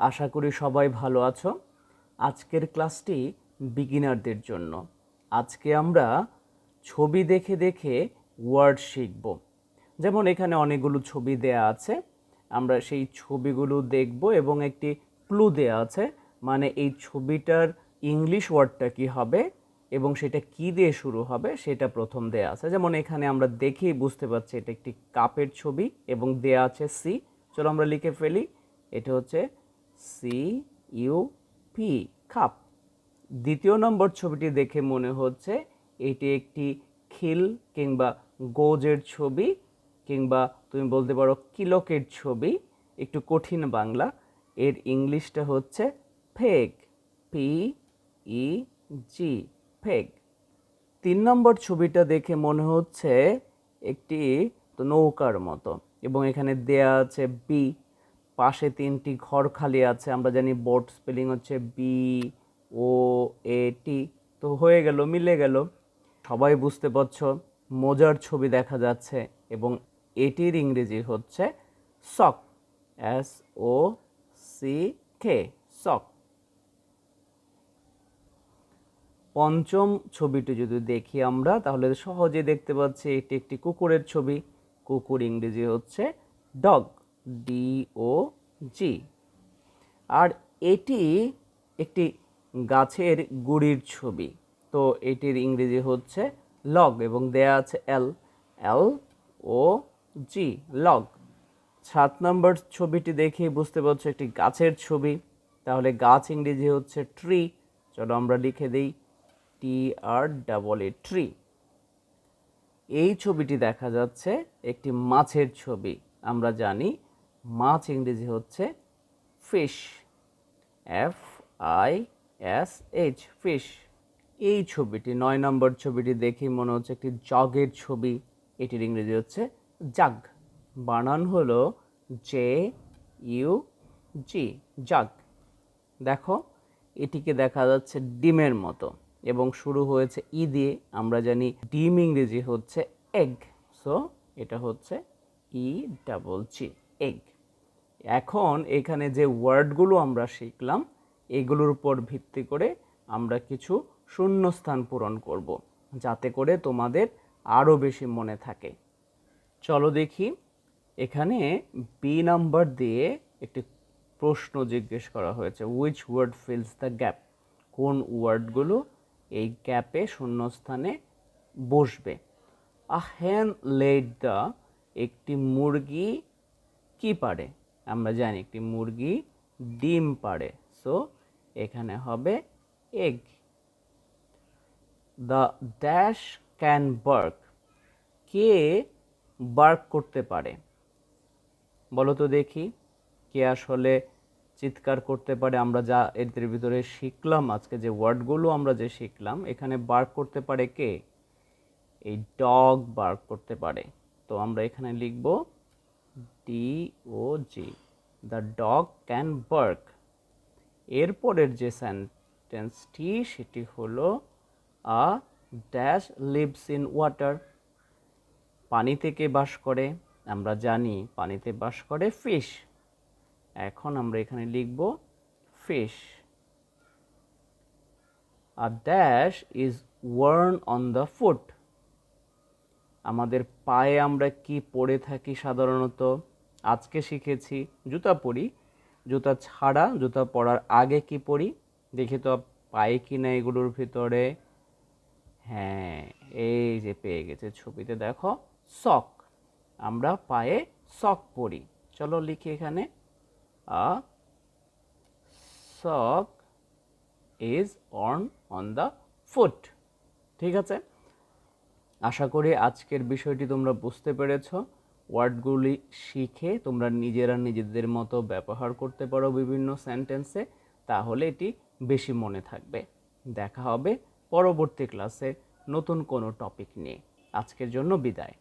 আশা করি সবাই ভালো আছো। আজকের ক্লাসটি বিগিনারদের জন্য। আজকে আমরা ছবি দেখে দেখে ওয়ার্ড শিখব। যেমন এখানে অনেকগুলো ছবি দেয়া আছে, আমরা সেই ছবিগুলো দেখব এবং একটি ক্লু দেয়া আছে, মানে এই ছবিটার ইংলিশ ওয়ার্ডটা কি হবে এবং সেটা কি দিয়ে শুরু হবে সেটা প্রথম দেয়া আছে। যেমন এখানে আমরা দেখেই বুঝতে পারছি এটা একটি কাপের ছবি এবং দেয়া আছে সি। চলো আমরা লিখে ফেলি, এটা হচ্ছে CUP, কাপ। দ্বিতীয় নম্বর ছবিটি দেখে মনে হচ্ছে এটি একটি খিল কিংবা গোজের ছবি, কিংবা তুমি বলতে পারো কিলকের ছবি, একটু কঠিন বাংলা। এর ইংলিশটা হচ্ছে ফেগ, PEG, ফেগ। 3 নম্বর ছবিটা দেখে মনে হচ্ছে একটি নৌকার মতো এবং এখানে দেয়া আছে বি, পাশে 3টি ঘর খালি আছে। আমরা জানি বোট স্পেলিং হচ্ছে BOAT। তো হয়ে গেল, মিলে গেল। সবাই বুঝতে পারছো মোজার ছবি দেখা যাচ্ছে এবং এটির ইংরেজি হচ্ছে সক, SOCK, সক। পঞ্চম ছবিটি যদি দেখি আমরা তাহলে সহজে দেখতে পাচ্ছি এটি একটি কুকুরের ছবি। কুকুর ইংরেজি হচ্ছে ডগ, DOG। আর এটি একটি গাছের গুড়ির ছবি, তো এটির ইংরেজি হচ্ছে লগ এবং দেয়া আছে LOG, লগ। 7 নম্বর ছবিটি দেখে বুঝতে পারছো একটি গাছের ছবি, তাহলে গাছ ইংরেজি হচ্ছে ট্রি। চলো আমরা লিখে দিই TREE, ট্রি। এই ছবিটি দেখা যাচ্ছে একটি মাছের ছবি। আমরা জানি মাছ ইংরেজি হচ্ছে ফিশ, FISH, ফিশ। এই ছবিটি 9 নম্বর ছবিটি দেখে মনে হচ্ছে একটি জগের ছবি। এটির ইংরেজি হচ্ছে জাগ, বানান হলো JUG, জাগ। দেখো এটিকে দেখা যাচ্ছে ডিমের মতো এবং শুরু হয়েছে ই দিয়ে। আমরা জানি ডিম ইংরেজি হচ্ছে এগ, সো এটা হচ্ছে EGG, এগ। এখন এখানে যে ওয়ার্ডগুলো আমরা শিখলাম এগুলোর উপর ভিত্তি করে আমরা কিছু শূন্যস্থান পূরণ করব, যাতে করে তোমাদের আরও বেশি মনে থাকে। চলো দেখি, এখানে বি নাম্বার দিয়ে একটি প্রশ্ন জিজ্ঞেস করা হয়েছে, which word fills the gap, কোন ওয়ার্ডগুলো এই গ্যাপে শূন্যস্থানে বসবে। আ হ্যান লেড দ্য, একটি মুরগি কি পারে, আমরা জানি একটি মুরগি ডিম পারে, সো এখানে হবে egg. The dash can bark, কে বার্ক করতে পারে, বলো তো দেখি কে আসলে চিৎকার করতে পারে। আমরা যা এদের ভিতরে শিখলাম, আজকে যে ওয়ার্ডগুলো আমরা যে শিখলাম, এখানে বার্ক করতে পারে কে, এই ডগ বার্ক করতে পারে। তো আমরা এখানে লিখব DOG, the dog can bark. এরপরের যে সেন্টেন্সটি সেটি হলো a dash lives in water, পানিতে কে বাস করে, আমরা জানি পানিতে বাস করে ফিশ। এখন আমরা এখানে লিখব fish. A dash is worn on the foot, আমাদের পায়ে আমরা কি পরে থাকি সাধারণত, আজকে শিখেছি জুতা পরি। জুতা ছাড়া, জুতা পরার আগে কি পরি দেখি তো পায়ে কি না এগুলোর ভিতরে। হ্যাঁ, এই যে পেয়ে গেছে ছবিতে, দেখো সক, আমরা পায়ে সক পরি। চলো লিখি এখানে a sock is worn on the foot. ঠিক আছে, আশা করি আজকের বিষয়টি তোমরা বুঝতে পেরেছো। ওয়ার্ডগুলি শিখে তোমরা নিজেরা নিজেদের মতো ব্যবহার করতে পারো বিভিন্ন সেন্টেন্সে, তাহলে এটি বেশি মনে থাকবে। দেখা হবে পরবর্তী ক্লাসে নতুন কোনো টপিক নিয়ে। আজকের জন্য বিদায়।